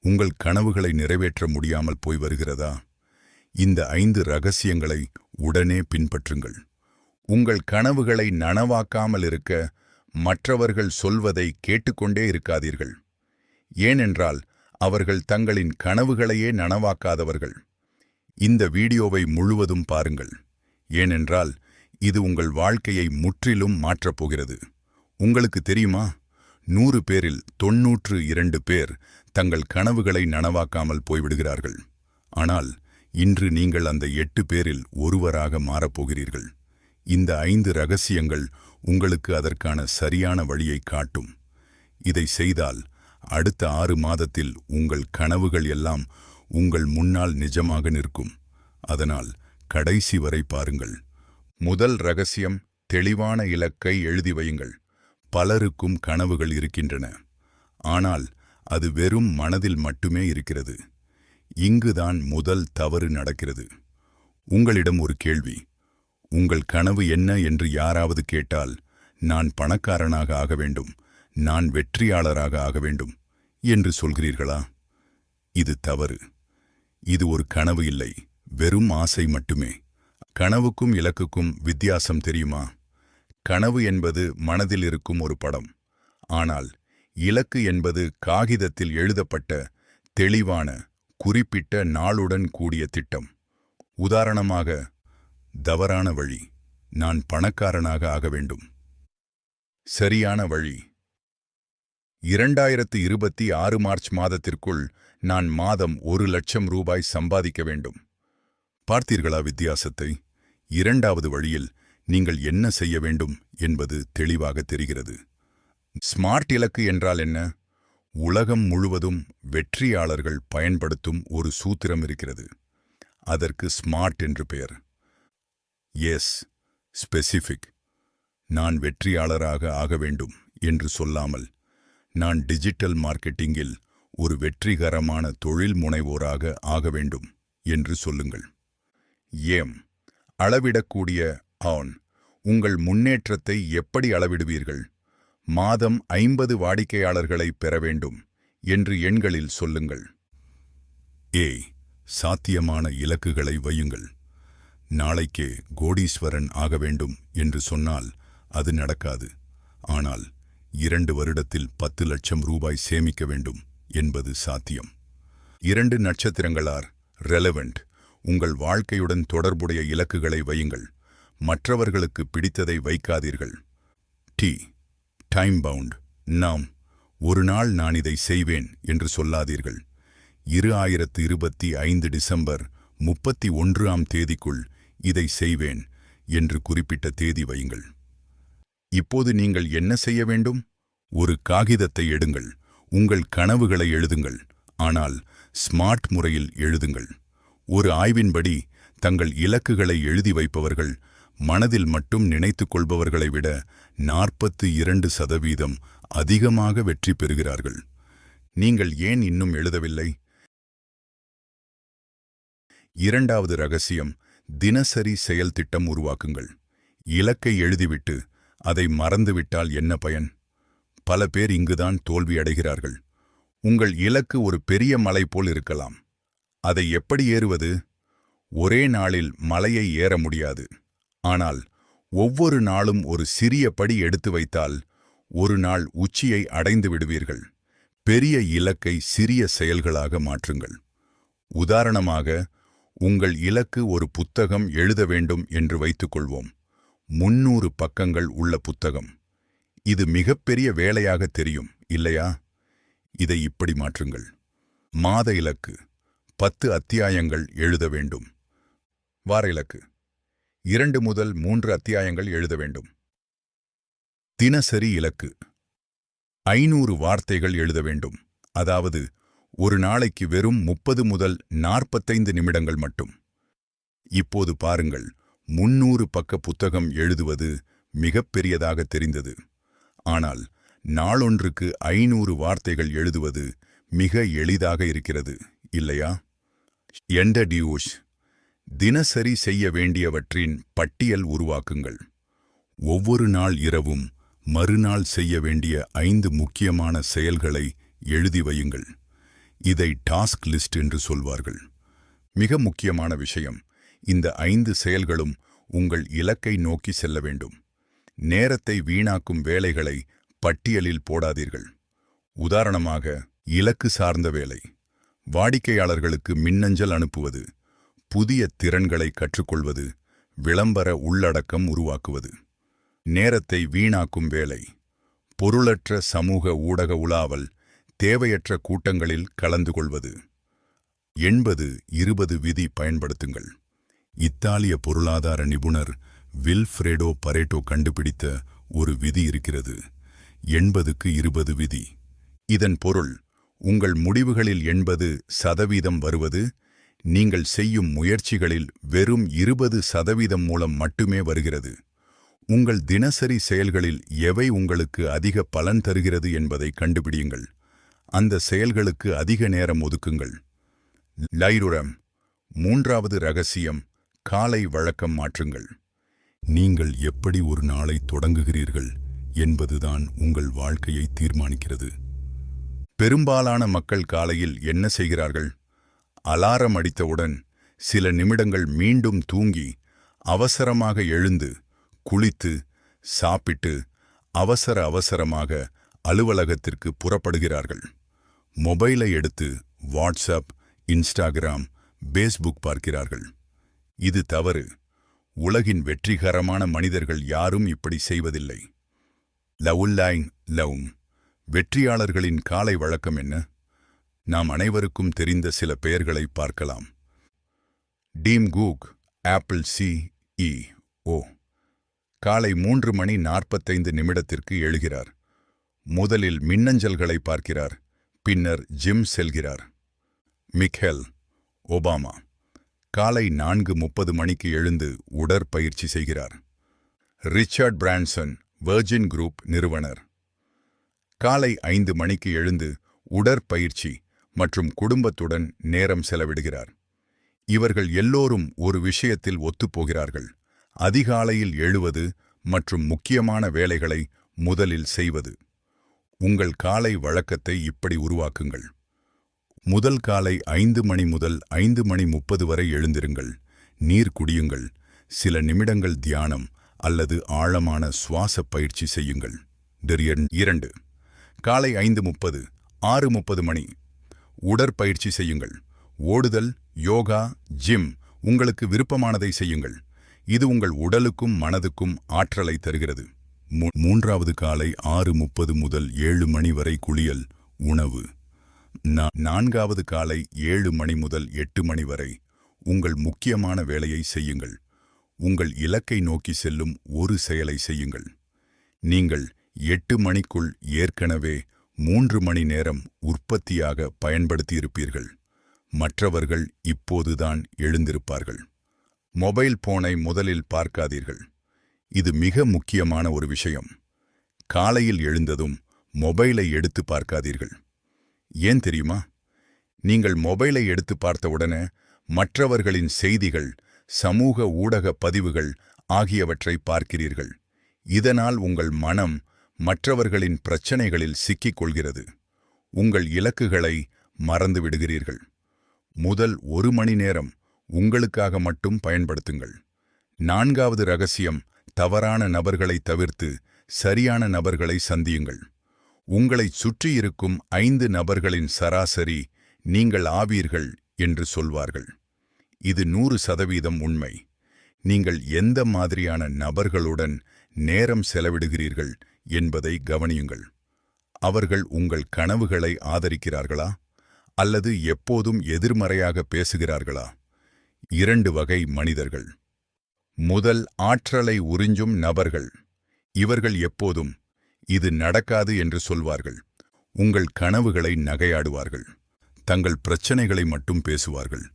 உங்கள் கனவுகளை நிறைவேற்ற முடியாமல் போய் வருகிறதா? இந்த 5 ரகசியங்களை உடனே பின்பற்றுங்கள். உங்கள் கனவுகளை நனவாக்காமல் இருக்க மற்றவர்கள் சொல்வதை கேட்டுக்கொண்டே இருக்காதீர்கள். ஏனென்றால் அவர்கள் தங்களின் கனவுகளையே நனவாக்காதவர்கள். இந்த வீடியோவை முழுவதும் பாருங்கள். ஏனென்றால் இது உங்கள் வாழ்க்கையை முற்றிலும் மாற்றப்போகிறது. உங்களுக்கு தெரியுமா, 100 பேரில் 92 பேர் தங்கள் கனவுகளை நனவாக்காமல் போய்விடுகிறார்கள். ஆனால் இன்று நீங்கள் அந்த 8 பேரில் ஒருவராக மாறப்போகிறீர்கள். இந்த 5 ரகசியங்கள் உங்களுக்கு அதற்கான சரியான வழியை காட்டும். இதை செய்தால் அடுத்த 6 மாதத்தில் உங்கள் கனவுகள் எல்லாம் உங்கள் முன்னால் நிஜமாக நிற்கும். அதனால் கடைசி வரை பாருங்கள். முதல் ரகசியம், தெளிவான இலக்கை எழுதி வையுங்கள். பலருக்கும் கனவுகள் இருக்கின்றன, ஆனால் அது வெறும் மனதில் மட்டுமே இருக்கிறது. இங்குதான் முதல் தவறு நடக்கிறது. உங்களிடம் ஒரு கேள்வி, உங்கள் கனவு என்ன என்று யாராவது கேட்டால், நான் பணக்காரனாக ஆக வேண்டும், நான் வெற்றியாளராக ஆக வேண்டும் என்று சொல்கிறீர்களா? இது தவறு. இது ஒரு கனவு இல்லை, வெறும் ஆசை மட்டுமே. கனவுக்கும் இலக்குக்கும் வித்தியாசம் தெரியுமா? கனவு என்பது மனதில் இருக்கும் ஒரு படம். ஆனால் இலக்கு என்பது காகிதத்தில் எழுதப்பட்ட தெளிவான, குறிப்பிட்ட நாளுடன் கூடிய திட்டம். உதாரணமாக, தவறான வழி, நான் பணக்காரனாக ஆக வேண்டும். சரியான வழி, 2026 மார்ச் மாதத்திற்குள் நான் மாதம் 1,00,000 ரூபாய் சம்பாதிக்க வேண்டும். பார்த்தீர்களா வித்தியாசத்தை? இரண்டாவது வழியில் நீங்கள் என்ன செய்ய வேண்டும் என்பது தெளிவாக தெரிகிறது. ஸ்மார்ட் இலக்கு என்றால் என்ன? உலகம் முழுவதும் வெற்றியாளர்கள் பயன்படுத்தும் ஒரு சூத்திரம் இருக்கிறது. அதற்கு ஸ்மார்ட் என்று பெயர். S, specific. நான் வெற்றியாளராக ஆக வேண்டும் என்று சொல்லாமல், நான் டிஜிட்டல் மார்க்கெட்டிங்கில் ஒரு வெற்றிகரமான தொழில் முனைவோராக ஆக வேண்டும் என்று சொல்லுங்கள். ஏம், அளவிடக்கூடிய ஆன். உங்கள் முன்னேற்றத்தை எப்படி அளவிடுவீர்கள்? மாதம் 50 வாடிக்கையாளர்களை பெற வேண்டும் என்று எண்களில் சொல்லுங்கள். ஏ, சாத்தியமான இலக்குகளை வையுங்கள். நாளைக்கே கோடீஸ்வரன் ஆக வேண்டும் என்று சொன்னால் அது நடக்காது. ஆனால் 2 வருடத்தில் 10 லட்சம் ரூபாய் சேமிக்க வேண்டும் என்பது சாத்தியம். 2 நட்சத்திரங்களார் ரெலவெண்ட். உங்கள் வாழ்க்கையுடன் தொடர்புடைய இலக்குகளை வையுங்கள். மற்றவர்களுக்கு பிடித்ததை வைக்காதீர்கள். D, time bound. நாம் ஒரு நாள் நான் இதை செய்வேன் என்று சொல்லாதீர்கள். 2025 டிசம்பர் 31ஆம் தேதிக்குள் இதை செய்வேன் என்று குறிப்பிட்ட தேதி வையுங்கள். இப்போது நீங்கள் என்ன செய்ய வேண்டும்? ஒரு காகிதத்தை எடுங்கள். உங்கள் கனவுகளை எழுதுங்கள். ஆனால் ஸ்மார்ட் முறையில் எழுதுங்கள். ஒரு ஆய்வின்படி தங்கள் இலக்குகளை எழுதி வைப்பவர்கள் மனதில் மட்டும் நினைத்துக் கொள்பவர்களை விட 42% அதிகமாக வெற்றி பெறுகிறார்கள். நீங்கள் ஏன் இன்னும் எழுதவில்லை? இரண்டாவது ரகசியம், தினசரி செயல் திட்டம் உருவாக்குங்கள். இலக்கை எழுதிவிட்டு அதை மறந்துவிட்டால் என்ன பயன்? பல பேர் இங்குதான் தோல்வியடைகிறார்கள். உங்கள் இலக்கு ஒரு பெரிய மலை போல் இருக்கலாம். அதை எப்படி ஏறுவது? ஒரே நாளில் மலையை ஏற முடியாது. ஆனால் ஒவ்வொரு நாளும் ஒரு சிறிய படி எடுத்து வைத்தால் ஒரு நாள் உச்சியை அடைந்து விடுவீர்கள். பெரிய இலக்கை சிறிய செயல்களாக மாற்றுங்கள். உதாரணமாக, உங்கள் இலக்கு ஒரு புத்தகம் எழுத வேண்டும் என்று வைத்துக்கொள்வோம். 300 பக்கங்கள் உள்ள புத்தகம். இது மிகப்பெரிய வேலையாக தெரியும், இல்லையா? இதை இப்படி மாற்றுங்கள். மாத இலக்கு 10 அத்தியாயங்கள் எழுத வேண்டும். வார இலக்கு 2 முதல் 3 அத்தியாயங்கள் எழுத வேண்டும். தினசரி இலக்கு 500 வார்த்தைகள் எழுத வேண்டும். அதாவது ஒரு நாளைக்கு வெறும் 30 முதல் 45 நிமிடங்கள் மட்டும். இப்போது பாருங்கள், 300 பக்க புத்தகம் எழுதுவது மிகப்பெரியதாக தெரிந்தது. ஆனால் நாளொன்றுக்கு 500 வார்த்தைகள் எழுதுவது மிக எளிதாக இருக்கிறது, இல்லையா? என்டடியூஷ். தினசரி செய்ய வேண்டியவற்றின் பட்டியல் உருவாக்குங்கள். ஒவ்வொரு நாள் இரவும் மறுநாள் செய்ய வேண்டிய 5 முக்கியமான செயல்களை எழுதி வையுங்கள். இதை டாஸ்க் லிஸ்ட் என்று சொல்வார்கள். மிக முக்கியமான விஷயம், இந்த 5 செயல்களும் உங்கள் இலக்கை நோக்கி செல்ல வேண்டும். நேரத்தை வீணாக்கும் வேலைகளை பட்டியலில் போடாதீர்கள். உதாரணமாக, இலக்கு சார்ந்த வேலை, வாடிக்கையாளர்களுக்கு மின்னஞ்சல் அனுப்புவது, புதிய திறன்களை கற்றுக்கொள்வது, விளம்பர உள்ளடக்கம் உருவாக்குவது. நேரத்தை வீணாக்கும் வேலை, பொருளற்ற சமூக ஊடக உலாவல், தேவையற்ற கூட்டங்களில் கலந்து கொள்வது. 80-20 விதி பயன்படுத்துங்கள். இத்தாலிய பொருளாதார நிபுணர் வில்ஃப்ரெடோ பரேட்டோ கண்டுபிடித்த ஒரு விதி இருக்கிறது, 80-20 விதி. இதன் பொருள், உங்கள் முடிவுகளில் 80% வருவது நீங்கள் செய்யும் முயற்சிகளில் வெறும் 20% மூலம் மட்டுமே வருகிறது. உங்கள் தினசரி செயல்களில் எவை உங்களுக்கு அதிக பலன் தருகிறது என்பதை கண்டுபிடியுங்கள். அந்த செயல்களுக்கு அதிக நேரம் ஒதுக்குங்கள். லைருரம் 3வது ரகசியம், காலை வழக்கம் மாற்றுங்கள். நீங்கள் எப்படி ஒரு நாளை தொடங்குகிறீர்கள் என்பதுதான் உங்கள் வாழ்க்கையை தீர்மானிக்கிறது. பெரும்பாலான மக்கள் காலையில் என்ன செய்கிறார்கள்? அலாரம் அடித்தவுடன் சில நிமிடங்கள் மீண்டும் தூங்கி அவசரமாக எழுந்து குளித்து சாப்பிட்டு அவசரமாக அலுவலகத்திற்கு புறப்படுகிறார்கள். மொபைலை எடுத்து வாட்ஸ்அப், இன்ஸ்டாகிராம், பேஸ்புக் பார்க்கிறார்கள். இது தவறு. உலகின் வெற்றிகரமான மனிதர்கள் யாரும் இப்படி செய்வதில்லை. லவும் வெற்றியாளர்களின் காலை வழக்கம் என்ன? நாம் அனைவருக்கும் தெரிந்த சில பெயர்களை பார்க்கலாம். டீம் கூக், ஆப்பிள் CEO, காலை 3:45 எழுகிறார். முதலில் மின்னஞ்சல்களை பார்க்கிறார், பின்னர் ஜிம் செல்கிறார். மிக்கேல் ஒபாமா காலை 4:30 எழுந்து உடற்பயிற்சி செய்கிறார். ரிச்சர்ட் பிரான்சன், வெர்ஜின் குரூப் நிறுவனர், காலை 5 எழுந்து உடற்பயிற்சி மற்றும் குடும்பத்துடன் நேரம் செலவிடுகிறார். இவர்கள் எல்லோரும் ஒரு விஷயத்தில் ஒத்துப்போகிறார்கள், அதிகாலையில் எழுவது மற்றும் முக்கியமான வேலைகளை முதலில் செய்வது. உங்கள் காலை வழக்கத்தை இப்படி உருவாக்குங்கள். முதல் காலை 5 முதல் 5:30 வரை எழுந்திருங்கள். நீர் குடியுங்கள். சில நிமிடங்கள் தியானம் அல்லது ஆழமான சுவாச பயிற்சி செய்யுங்கள். 2 காலை 5:30 6:30 உடற்பயிற்சி செய்யுங்கள். ஓடுதல், யோகா, ஜிம், உங்களுக்கு விருப்பமானதை செய்யுங்கள். இது உங்கள் உடலுக்கும் மனதுக்கும் ஆற்றலை தருகிறது. 3வது காலை 6:30 முதல் 7 வரை குளியல், உணவு. 4வது காலை 7 முதல் 8 வரை உங்கள் முக்கியமான வேலையை செய்யுங்கள். உங்கள் இலக்கை நோக்கி செல்லும் ஒரு செயலை செய்யுங்கள். நீங்கள் 8 மணிக்குள் ஏற்கனவே 3 மணி நேரம் உற்பத்தியாக பயன்படுத்தியிருப்பீர்கள். மற்றவர்கள் இப்போதுதான் எழுந்திருப்பார்கள். மொபைல் போனை முதலில் பார்க்காதீர்கள். இது மிக முக்கியமான ஒரு விஷயம். காலையில் எழுந்ததும் மொபைலை எடுத்து பார்க்காதீர்கள். ஏன் தெரியுமா? நீங்கள் மொபைலை எடுத்து பார்த்தவுடனே மற்றவர்களின் செய்திகள், சமூக ஊடக பதிவுகள் ஆகியவற்றை பார்க்கிறீர்கள். இதனால் உங்கள் மனம் மற்றவர்களின் பிரச்சனைகளில் சிக்கிக் கொள்கிறது. உங்கள் இலக்குகளை மறந்துவிடுகிறீர்கள். முதல் 1 மணி நேரம் உங்களுக்காக மட்டும் பயன்படுத்துங்கள். 4வது ரகசியம், தவறான நபர்களை தவிர்த்து சரியான நபர்களை சந்தியுங்கள். உங்களைச் சுற்றியிருக்கும் 5 நபர்களின் சராசரி நீங்கள் ஆவீர்கள் என்று சொல்வார்கள். இது 100% உண்மை. நீங்கள் எந்த மாதிரியான நபர்களுடன் நேரம் செலவிடுகிறீர்கள் என்பதை கவனியுங்கள். அவர்கள் உங்கள் கனவுகளை ஆதரிக்கிறார்களா அல்லது எப்போதும் எதிர்மறையாக பேசுகிறார்களா? 2 வகை மனிதர்கள். முதல், ஆற்றலை உறிஞ்சும் நபர்கள். இவர்கள் எப்போதும் இது நடக்காது என்று சொல்வார்கள். உங்கள் கனவுகளை நகையாடுவார்கள். தங்கள் பிரச்சனைகளை மட்டும் பேசுவார்கள்.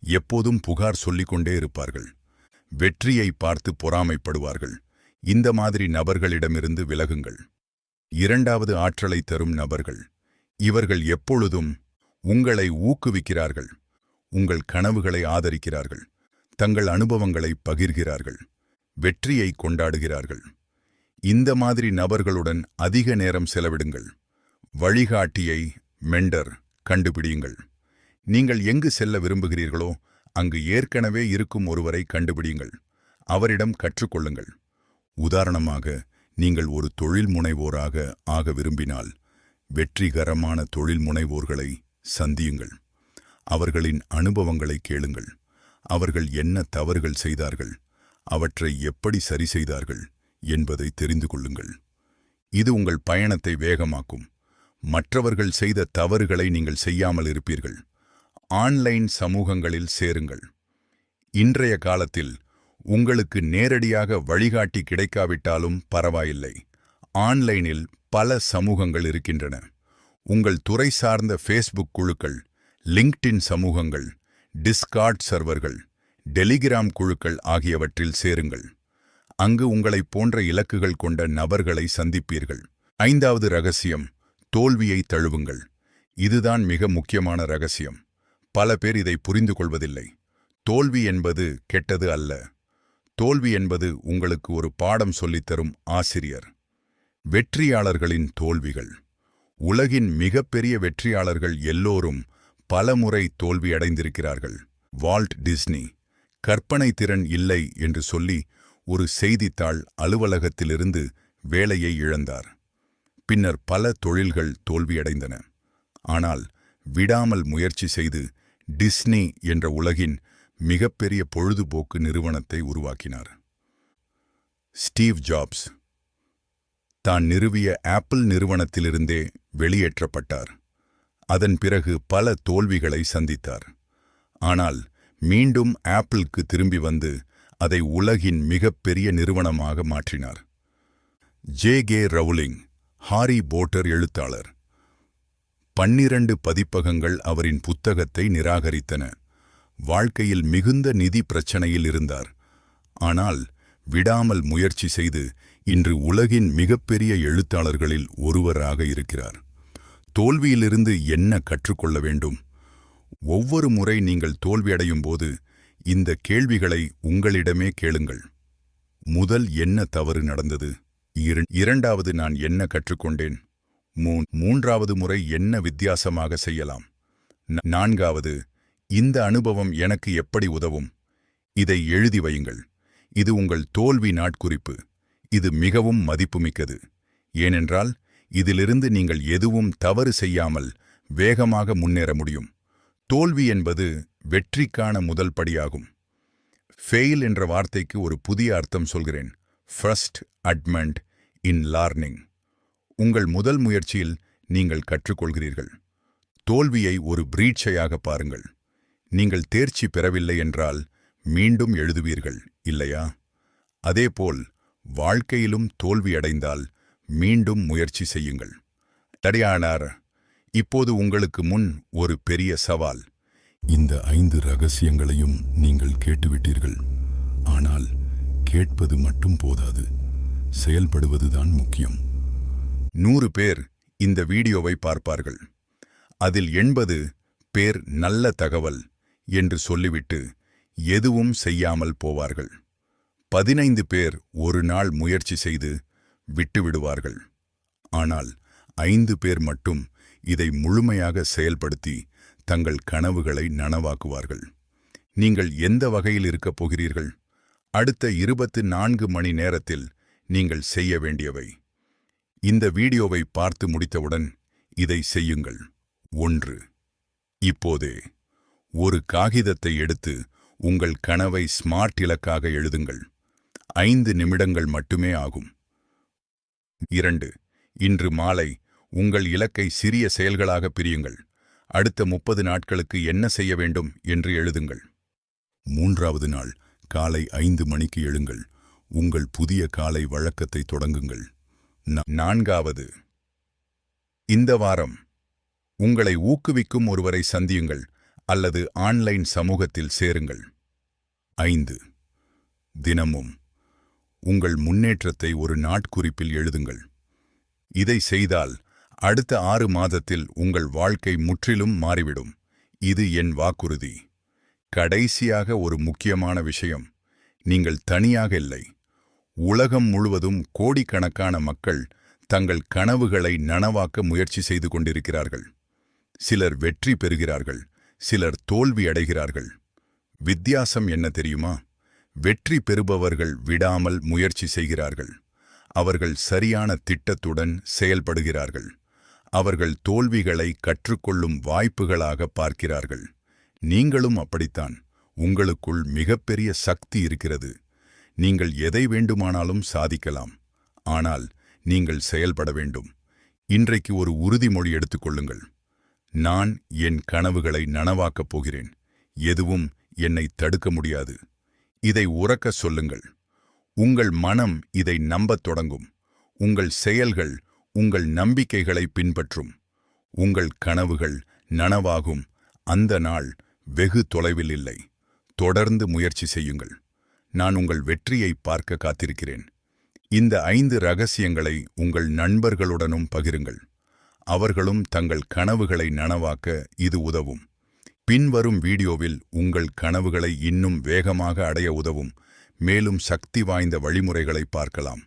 எப்போதும் புகார் சொல்லிக்கொண்டே இருப்பார்கள். வெற்றியை பார்த்து பொறாமைப்படுவார்கள். இந்த மாதிரி நபர்களிடமிருந்து விலகுங்கள். 2வது, ஆற்றலை தரும் நபர்கள். இவர்கள் எப்பொழுதும் உங்களை ஊக்குவிக்கிறார்கள். உங்கள் கனவுகளை ஆதரிக்கிறார்கள். தங்கள் அனுபவங்களை பகிர்கிறார்கள். வெற்றியை கொண்டாடுகிறார்கள். இந்த மாதிரி நபர்களுடன் அதிக நேரம் செலவிடுங்கள். வழிகாட்டியை, மெண்டர், கண்டுபிடியுங்கள். நீங்கள் எங்கு செல்ல விரும்புகிறீர்களோ அங்கு ஏற்கனவே இருக்கும் ஒருவரை கண்டுபிடியுங்கள். அவரிடம் கற்றுக்கொள்ளுங்கள். உதாரணமாக, நீங்கள் ஒரு தொழில் முனைவோராக ஆக விரும்பினால் வெற்றிகரமான தொழில் முனைவோர்களை சந்தியுங்கள். அவர்களின் அனுபவங்களை கேளுங்கள். அவர்கள் என்ன தவறுகள் செய்தார்கள், அவற்றை எப்படி சரி செய்தார்கள் என்பதை தெரிந்து கொள்ளுங்கள். இது உங்கள் பயணத்தை வேகமாக்கும். மற்றவர்கள் செய்த தவறுகளை நீங்கள் செய்யாமல் இருப்பீர்கள். ஆன்லைன் சமூகங்களில் சேருங்கள். இன்றைய காலத்தில் உங்களுக்கு நேரடியாக வழிகாட்டி கிடைக்காவிட்டாலும் பரவாயில்லை. ஆன்லைனில் பல சமூகங்கள் இருக்கின்றன. உங்கள் துறை சார்ந்த ஃபேஸ்புக் குழுக்கள், லிங்க்டின் சமூகங்கள், டிஸ்கார்ட் சர்வர்கள், டெலிகிராம் குழுக்கள் ஆகியவற்றில் சேருங்கள். அங்கு உங்களைப் போன்ற இலக்குகள் கொண்ட நபர்களை சந்திப்பீர்கள். 5வது ரகசியம், தோல்வியை தழுவுங்கள். இதுதான் மிக முக்கியமான ரகசியம். பல பேர் இதை புரிந்து கொள்வதில்லை. தோல்வி என்பது கெட்டது அல்ல. தோல்வி என்பது உங்களுக்கு ஒரு பாடம் சொல்லித்தரும் ஆசிரியர். வெற்றியாளர்களின் தோல்விகள். உலகின் மிகப்பெரிய வெற்றியாளர்கள் எல்லோரும் பலமுறை தோல்வியடைந்திருக்கிறார்கள். வால்ட் டிஸ்னி கற்பனை திறன் இல்லை என்று சொல்லி ஒரு செய்தித்தாள் அலுவலகத்திலிருந்து வேலையை இழந்தார். பின்னர் பல தொழில்கள் தோல்வியடைந்தன. ஆனால் விடாமல் முயற்சி செய்து டிஸ்னி என்ற உலகின் மிகப்பெரிய பொழுதுபோக்கு நிறுவனத்தை உருவாக்கினார். ஸ்டீவ் ஜாப்ஸ் தான் நிறுவிய ஆப்பிள் நிறுவனத்திலிருந்தே வெளியேற்றப்பட்டார். அதன் பிறகு பல தோல்விகளை சந்தித்தார். ஆனால் மீண்டும் ஆப்பிளுக்கு திரும்பி வந்து அதை உலகின் மிகப்பெரிய நிறுவனமாக மாற்றினார். ஜே ரவுலிங் ஹாரி போட்டர் எழுத்தாளர். 12 பதிப்பகங்கள் அவரின் புத்தகத்தை நிராகரித்தன. வாழ்க்கையில் மிகுந்த நிதி பிரச்சனையில் இருந்தார். ஆனால் விடாமல் முயற்சி செய்து இன்று உலகின் மிகப்பெரிய எழுத்தாளர்களில் ஒருவராக இருக்கிறார். தோல்வியிலிருந்து என்ன கற்றுக்கொள்ள வேண்டும்? ஒவ்வொரு முறை நீங்கள் தோல்வியடையும் போது இந்த கேள்விகளை உங்களிடமே கேளுங்கள். முதல், என்ன தவறு நடந்தது? இரண்டாவது, நான் என்ன கற்றுக்கொண்டேன்? மூன்றாவது முறை என்ன வித்தியாசமாக செய்யலாம்? நான்காவது, இந்த அனுபவம் எனக்கு எப்படி உதவும்? இதை எழுதி வையுங்கள். இது உங்கள் தோல்வி நாட்குறிப்பு. இது மிகவும் மதிப்புமிக்கது. ஏனென்றால் இதிலிருந்து நீங்கள் எதுவும் தவறு செய்யாமல் வேகமாக முன்னேற முடியும். தோல்வி என்பது வெற்றிக்கான முதல் படியாகும். ஃபெயில் என்ற வார்த்தைக்கு ஒரு புதிய அர்த்தம் சொல்கிறேன். ஃபர்ஸ்ட் அட்மெண்ட் இன் லார்னிங். உங்கள் முதல் முயற்சியில் நீங்கள் கற்றுக்கொள்கிறீர்கள். தோல்வியை ஒரு பிரீட்சையாக பாருங்கள். நீங்கள் தேர்ச்சி பெறவில்லை என்றால் மீண்டும் எழுதுவீர்கள், இல்லையா? அதேபோல் வாழ்க்கையிலும் தோல்வியடைந்தால் மீண்டும் முயற்சி செய்யுங்கள். தடையானார். இப்போது உங்களுக்கு முன் ஒரு பெரிய சவால். இந்த 5 ரகசியங்களையும் நீங்கள் கேட்டுவிட்டீர்கள். ஆனால் கேட்பது மட்டும் போதாது, செயல்படுவதுதான் முக்கியம். 100 பேர் இந்த வீடியோவை பார்ப்பார்கள். அதில் 80 பேர் நல்ல தகவல் என்று சொல்லிவிட்டு எதுவும் செய்யாமல் போவார்கள். 15 பேர் ஒரு நாள் முயற்சி செய்து விட்டுவிடுவார்கள். ஆனால் 5 பேர் மட்டும் இதை முழுமையாக செயல்படுத்தி தங்கள் கனவுகளை நனவாக்குவார்கள். நீங்கள் எந்த வகையில் இருக்கப் போகிறீர்கள்? அடுத்த 24 மணி நேரத்தில் நீங்கள் செய்ய வேண்டியவை. இந்த வீடியோவை பார்த்து முடித்தவுடன் இதை செய்யுங்கள். 1. இப்போதே ஒரு காகிதத்தை எடுத்து உங்கள் கனவை ஸ்மார்ட் இலக்காக எழுதுங்கள். 5 நிமிடங்கள் மட்டுமே ஆகும். 2. இன்று மாலை உங்கள் இலக்கை சிறிய செயல்களாக பிரியுங்கள். அடுத்த 30 நாட்களுக்கு என்ன செய்ய வேண்டும் என்று எழுதுங்கள். 3வது நாள் காலை 5 மணிக்கு எழுங்கள். உங்கள் புதிய காலை வழக்கத்தை தொடங்குங்கள். 4வது, இந்த வாரம் உங்களை ஊக்குவிக்கும் ஒருவரை சந்தியுங்கள் அல்லது ஆன்லைன் சமூகத்தில் சேருங்கள். 5. தினமும் உங்கள் முன்னேற்றத்தை ஒரு நாட்குறிப்பில் எழுதுங்கள். இதை செய்தால் அடுத்த 6 மாதத்தில் உங்கள் வாழ்க்கை முற்றிலும் மாறிவிடும். இது என் வாக்குறுதி. கடைசியாக ஒரு முக்கியமான விஷயம். நீங்கள் தனியாக இல்லை. உலகம் முழுவதும் கோடிக்கணக்கான மக்கள் தங்கள் கனவுகளை நனவாக்க முயற்சி செய்து கொண்டிருக்கிறார்கள். சிலர் வெற்றி பெறுகிறார்கள், சிலர் தோல்வி அடைகிறார்கள். வித்தியாசம் என்ன தெரியுமா? வெற்றி பெறுபவர்கள் விடாமல் முயற்சி செய்கிறார்கள். அவர்கள் சரியான திட்டத்துடன் செயல்படுகிறார்கள். அவர்கள் தோல்விகளை கற்றுக்கொள்ளும் வாய்ப்புகளாக பார்க்கிறார்கள். நீங்களும் அப்படித்தான். உங்களுக்குள் மிகப்பெரிய சக்தி இருக்கிறது. நீங்கள் எதை வேண்டுமானாலும் சாதிக்கலாம். ஆனால் நீங்கள் செயல்பட வேண்டும். இன்றைக்கு ஒரு உறுதிமொழி எடுத்துக்கொள்ளுங்கள். நான் என் கனவுகளை நனவாக்கப் போகிறேன். எதுவும் என்னை தடுக்க முடியாது. இதை உரக்க சொல்லுங்கள். உங்கள் மனம் இதை நம்பத் தொடங்கும். உங்கள் செயல்கள் உங்கள் நம்பிக்கைகளை பின்பற்றும். உங்கள் கனவுகள் நனவாகும் அந்த நாள் வெகு தொலைவில் இல்லை. தொடர்ந்து முயற்சி செய்யுங்கள். நான் உங்கள் வெற்றியை பார்க்க காத்திருக்கிறேன். இந்த 5 ரகசியங்களை உங்கள் நண்பர்களுடனும் பகிருங்கள். அவர்களும் தங்கள் கனவுகளை நனவாக்க இது உதவும். பின்வரும் வீடியோவில் உங்கள் கனவுகளை இன்னும் வேகமாக அடைய உதவும் மேலும் சக்தி வாய்ந்த வழிமுறைகளை பார்க்கலாம்.